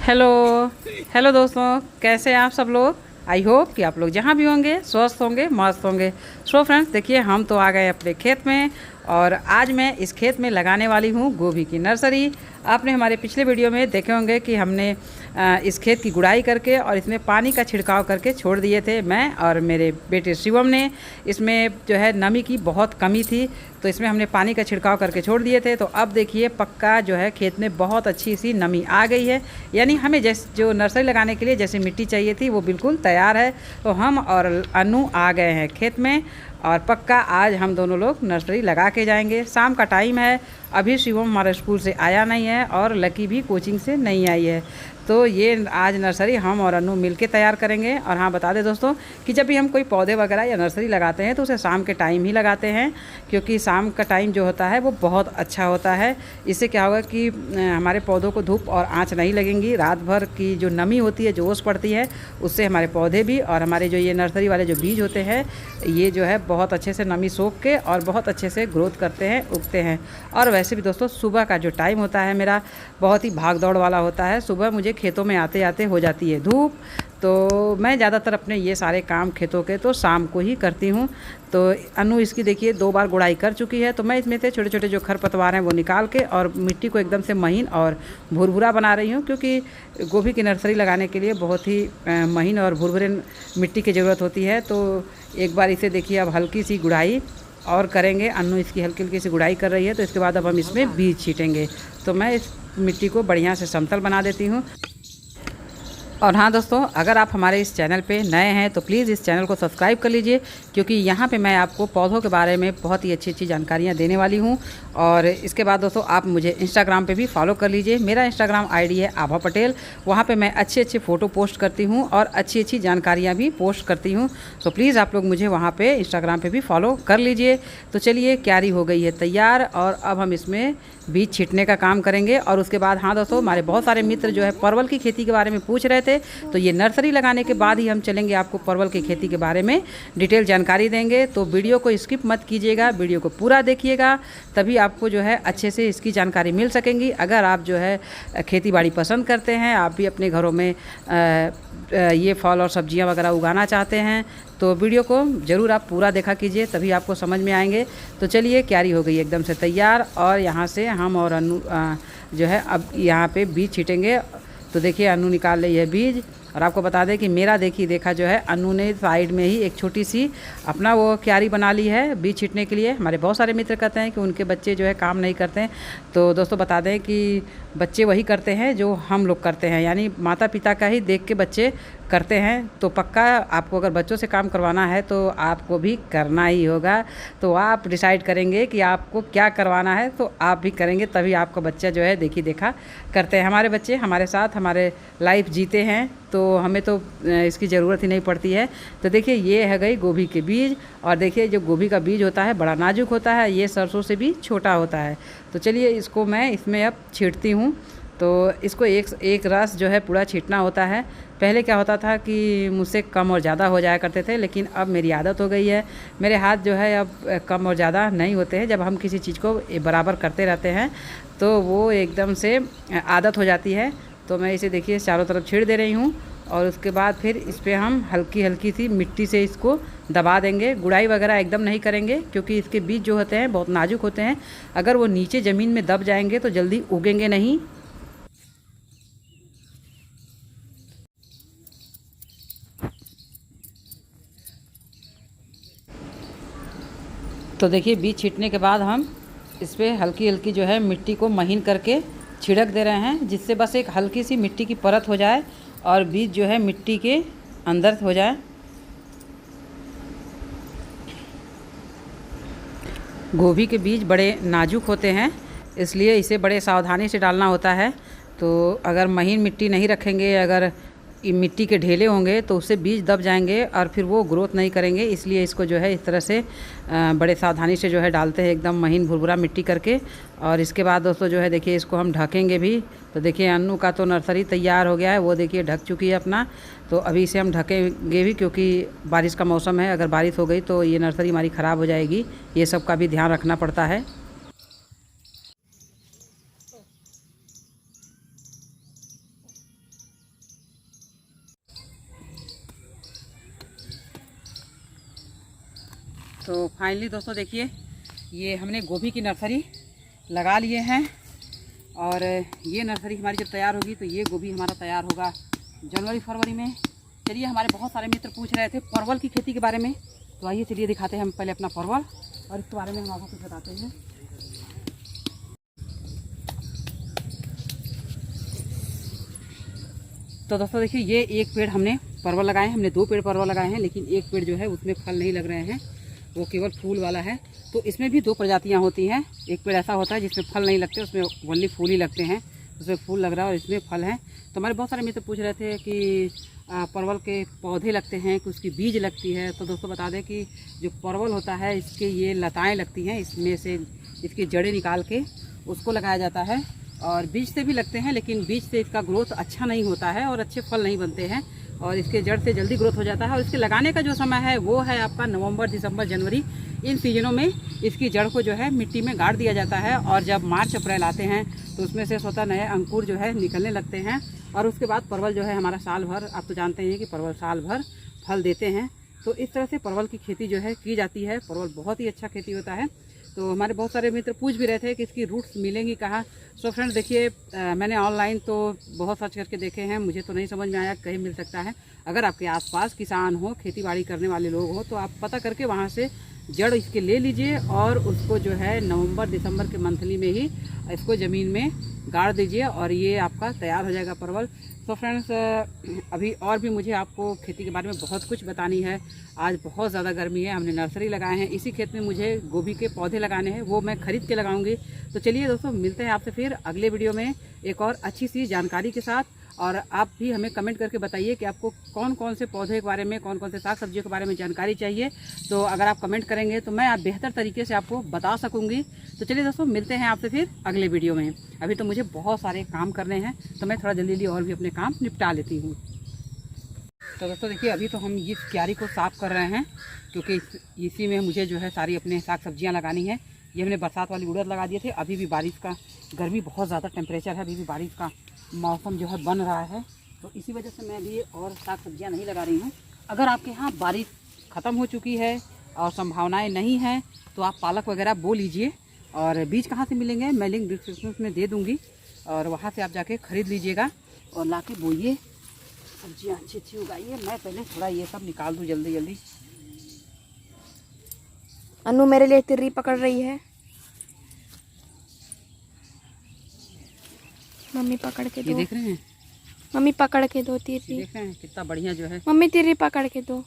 Hello hello दोस्तों, कैसे हैं आप सब लोग। आई होप कि आप लोग जहाँ भी होंगे स्वस्थ होंगे, मस्त होंगे। सो फ्रेंड्स, देखिए हम तो आ गए अपने खेत में और आज मैं इस खेत में लगाने वाली हूँ गोभी की नर्सरी। आपने हमारे पिछले वीडियो में देखे होंगे कि हमने इस खेत की गुड़ाई करके और इसमें पानी का छिड़काव करके छोड़ दिए थे, मैं और मेरे बेटे शिवम ने। इसमें जो है नमी की बहुत कमी थी, तो इसमें हमने पानी का छिड़काव करके छोड़ दिए थे। तो अब देखिए पक्का जो है खेत में बहुत अच्छी सी नमी आ गई है, यानी हमें जो नर्सरी लगाने के लिए जैसे मिट्टी चाहिए थी वो बिल्कुल तैयार है। तो हम और अनु आ गए हैं खेत में और पक्का आज हम दोनों लोग नर्सरी लगा के जाएंगे। शाम का टाइम है, अभी शिवम हमारे स्कूल से आया नहीं है और लकी भी कोचिंग से नहीं आई है। तो ये आज नर्सरी हम और अनु मिलके तैयार करेंगे। और हाँ, बता दें दोस्तों कि जब भी हम कोई पौधे वगैरह या नर्सरी लगाते हैं तो उसे शाम के टाइम ही लगाते हैं, क्योंकि शाम का टाइम जो होता है वो बहुत अच्छा होता है। इससे क्या होगा कि हमारे पौधों को धूप और आँच नहीं लगेंगी। रात भर की जो नमी होती है, जो ओस पड़ती है, उससे हमारे पौधे भी और हमारे जो ये नर्सरी वाले जो बीज होते हैं ये जो है बहुत अच्छे से नमी सोख के और बहुत अच्छे से ग्रोथ करते हैं, उगते हैं। और वैसे भी दोस्तों सुबह का जो टाइम होता है मेरा बहुत ही भाग दौड़ वाला होता है। सुबह मुझे खेतों में आते आते हो जाती है धूप, तो मैं ज़्यादातर अपने ये सारे काम खेतों के तो शाम को ही करती हूँ। तो अनु इसकी देखिए 2 बार गुड़ाई कर चुकी है। तो मैं इसमें से छोटे छोटे जो खरपतवार हैं वो निकाल के और मिट्टी को एकदम से महीन और भुरभुरा बना रही हूँ, क्योंकि गोभी की नर्सरी लगाने के लिए बहुत ही महीन और भुरभुरे मिट्टी की ज़रूरत होती है। तो एक बार इसे देखिए अब हल्की सी गुड़ाई और करेंगे। अनु इसकी हल्की हल्की सी गुड़ाई कर रही है, तो इसके बाद अब हम इसमें बीज छीटेंगे। तो मैं इस मिट्टी को बढ़िया से समतल बना देती हूँ। और हाँ दोस्तों, अगर आप हमारे इस चैनल पे नए हैं तो प्लीज़ इस चैनल को सब्सक्राइब कर लीजिए, क्योंकि यहाँ पे मैं आपको पौधों के बारे में बहुत ही अच्छी अच्छी जानकारियाँ देने वाली हूँ। और इसके बाद दोस्तों आप मुझे इंस्टाग्राम पे भी फॉलो कर लीजिए। मेरा इंस्टाग्राम आईडी है आभा पटेल। वहाँ पे मैं अच्छे अच्छे फ़ोटो पोस्ट करती हूँ और अच्छी अच्छी जानकारियाँ भी पोस्ट करती हूँ। तो प्लीज़ आप लोग मुझे वहाँ पर इंस्टाग्राम पर भी फॉलो कर लीजिए। तो चलिए, क्यारी हो गई है तैयार और अब हम इसमें बीज छीटने का काम करेंगे। और उसके बाद हाँ दोस्तों, हमारे बहुत सारे मित्र जो है परवल की खेती के बारे में पूछ रहे थे, तो ये नर्सरी लगाने के बाद ही हम चलेंगे, आपको परवल की खेती के बारे में डिटेल जानकारी देंगे। तो वीडियो को स्किप मत कीजिएगा, वीडियो को पूरा देखिएगा, तभी आपको जो है अच्छे से इसकी जानकारी मिल सकेंगी। अगर आप जो है खेती बाड़ी पसंद करते हैं, आप भी अपने घरों में ये फल और सब्जियां वगैरह उगाना चाहते हैं, तो वीडियो को ज़रूर आप पूरा देखा कीजिए, तभी आपको समझ में आएंगे। तो चलिए, क्यारी हो गई एकदम से तैयार और यहाँ से हम और अनु जो है अब यहाँ पे बीज छीटेंगे। तो देखिए अनु निकाल रही है बीज। और आपको बता दें कि मेरा देखा जो है अनु ने साइड में ही एक छोटी सी अपना वो क्यारी बना ली है बीज छीटने के लिए। हमारे बहुत सारे मित्र कहते हैं कि उनके बच्चे जो है काम नहीं करते हैं। तो दोस्तों बता दें कि बच्चे वही करते हैं जो हम लोग करते हैं, यानी माता पिता का ही देख के बच्चे करते हैं। तो पक्का आपको अगर बच्चों से काम करवाना है तो आपको भी करना ही होगा। तो आप डिसाइड करेंगे कि आपको क्या करवाना है, तो आप भी करेंगे, तभी आपका बच्चा जो है देखा करते हैं। हमारे बच्चे हमारे साथ हमारे लाइफ जीते हैं, तो हमें तो इसकी ज़रूरत ही नहीं पड़ती है। तो देखिए ये है गई गोभी के बीज। और देखिए जो गोभी का बीज होता है बड़ा नाजुक होता है, ये सरसों से भी छोटा होता है। तो चलिए इसको मैं इसमें अब छीटती हूँ। तो इसको एक रस जो है पूरा छीटना होता है। पहले क्या होता था कि मुझसे कम और ज़्यादा हो जाया करते थे, लेकिन अब मेरी आदत हो गई है। मेरे हाथ जो है अब कम और ज़्यादा नहीं होते हैं। जब हम किसी चीज़ को बराबर करते रहते हैं तो वो एकदम से आदत हो जाती है। तो मैं इसे देखिए चारों तरफ छीड़ दे रही हूँ और उसके बाद फिर इस पर हम हल्की हल्की सी मिट्टी से इसको दबा देंगे। गुड़ाई वगैरह एकदम नहीं करेंगे, क्योंकि इसके बीज जो होते हैं बहुत नाजुक होते हैं। अगर वो नीचे ज़मीन में दब जाएंगे तो जल्दी उगेंगे नहीं। तो देखिए बीज छीटने के बाद हम इस पर हल्की हल्की जो है मिट्टी को महीन करके छिड़क दे रहे हैं, जिससे बस एक हल्की सी मिट्टी की परत हो जाए और बीज जो है मिट्टी के अंदर हो जाए। गोभी के बीज बड़े नाजुक होते हैं, इसलिए इसे बड़े सावधानी से डालना होता है। तो अगर महीन मिट्टी नहीं रखेंगे, अगर मिट्टी के ढेले होंगे तो उससे बीज दब जाएंगे और फिर वो ग्रोथ नहीं करेंगे। इसलिए इसको जो है इस तरह से बड़े सावधानी से जो है डालते हैं, एकदम महीन भुरभुरा मिट्टी करके। और इसके बाद दोस्तों जो है देखिए इसको हम ढकेंगे भी। तो देखिए अनु का तो नर्सरी तैयार हो गया है, वो देखिए ढक चुकी है अपना। तो अभी इसे हम ढकेंगे भी, क्योंकि बारिश का मौसम है। अगर बारिश हो गई तो ये नर्सरी हमारी ख़राब हो जाएगी। ये सब का भी ध्यान रखना पड़ता है। तो फाइनली दोस्तों देखिए, ये हमने गोभी की नर्सरी लगा लिए हैं और ये नर्सरी हमारी जब तैयार होगी तो ये गोभी हमारा तैयार होगा जनवरी फरवरी में। चलिए, हमारे बहुत सारे मित्र पूछ रहे थे परवल की खेती के बारे में, तो आइए चलिए दिखाते हैं हम पहले अपना परवल और इसके बारे में हम आपको कुछ बताते हैं। तो दोस्तों देखिए, ये एक पेड़ हमने परवल लगाए हैं, हमने 2 पेड़ परवल लगाए हैं, लेकिन एक पेड़ जो है उसमें फल नहीं लग रहे हैं, वो केवल फूल वाला है। तो इसमें भी 2 प्रजातियां होती हैं। एक पेड़ ऐसा होता है जिसमें फल नहीं लगते, उसमें ओनली फूल ही लगते हैं, उसमें फूल लग रहा है और इसमें फल हैं। तो हमारे बहुत सारे मित्र पूछ रहे थे कि परवल के पौधे लगते हैं कि उसकी बीज लगती है। तो दोस्तों बता दें कि जो परवल होता है इसके ये लताएँ लगती हैं, इसमें से इसकी जड़ें निकाल के उसको लगाया जाता है और बीज से भी लगते हैं, लेकिन बीज से इसका ग्रोथ अच्छा नहीं होता है और अच्छे फल नहीं बनते हैं और इसके जड़ से जल्दी ग्रोथ हो जाता है। और इसके लगाने का जो समय है वो है आपका नवंबर, दिसंबर, जनवरी। इन सीजनों में इसकी जड़ को जो है मिट्टी में गाड़ दिया जाता है और जब मार्च अप्रैल आते हैं तो उसमें से स्वतः नए अंकुर जो है निकलने लगते हैं और उसके बाद परवल जो है हमारा साल भर, आप तो जानते हैं कि परवल साल भर फल देते हैं। तो इस तरह से परवल की खेती जो है की जाती है। परवल बहुत ही अच्छा खेती होता है। तो हमारे बहुत सारे मित्र पूछ भी रहे थे कि इसकी रूट्स मिलेंगी कहाँ। सो फ्रेंड्स देखिए, मैंने ऑनलाइन तो बहुत सर्च करके देखे हैं, मुझे तो नहीं समझ में आया कहीं मिल सकता है। अगर आपके आसपास किसान हो, खेती बाड़ी करने वाले लोग हो, तो आप पता करके वहाँ से जड़ इसके ले लीजिए और उसको जो है नवंबर दिसंबर के मंथली में ही इसको ज़मीन में गाड़ दीजिए और ये आपका तैयार हो जाएगा परवल। तो फ्रेंड्स, अभी और भी मुझे आपको खेती के बारे में बहुत कुछ बतानी है। आज बहुत ज़्यादा गर्मी है, हमने नर्सरी लगाए हैं, इसी खेत में मुझे गोभी के पौधे लगाने हैं, वो मैं ख़रीद के लगाऊंगी। तो चलिए दोस्तों, मिलते हैं आपसे फिर अगले वीडियो में एक और अच्छी सी जानकारी के साथ। और आप भी हमें कमेंट करके बताइए कि आपको कौन कौन से पौधे के बारे में, कौन कौन से साग सब्जियों के बारे में जानकारी चाहिए। तो अगर आप कमेंट करेंगे तो मैं आप बेहतर तरीके से आपको बता सकूंगी। तो चलिए दोस्तों, मिलते हैं आपसे फिर अगले वीडियो में। अभी तो मुझे बहुत सारे काम करने हैं, तो मैं थोड़ा जल्दी और भी अपने काम निपटा लेती हूँ। तो दोस्तों देखिए, अभी तो हम इस क्यारी को साफ़ कर रहे हैं क्योंकि इसी में मुझे जो है सारी अपने साग सब्जियाँ लगानी है। ये हमने बरसात वाली उड़द लगा दिए थे। अभी भी बारिश का, गर्मी बहुत ज़्यादा टेम्परेचर है, अभी भी बारिश का मौसम जो है बन रहा है, तो इसी वजह से मैं भी और साग सब्जियां नहीं लगा रही हूँ। अगर आपके यहाँ बारिश ख़त्म हो चुकी है और संभावनाएं नहीं हैं तो आप पालक वगैरह बो लीजिए। और बीज कहाँ से मिलेंगे मैं लिंक डिस्क्रिप्शन में दे दूँगी और वहाँ से आप जाके ख़रीद लीजिएगा और ला के बोइए, सब्जियाँ अच्छी अच्छी उगाइए। मैं पहले थोड़ा ये सब निकाल दूँ जल्दी जल्दी। अनु मेरे लिए तिर्री पकड़ रही है, मम्मी पकड़ के दो। ये देख रहे हैं, मम्मी पकड़ के दो तिर्री। देख रहे हैं कितना बढ़िया जो है। मम्मी तिर्री पकड़ के दो।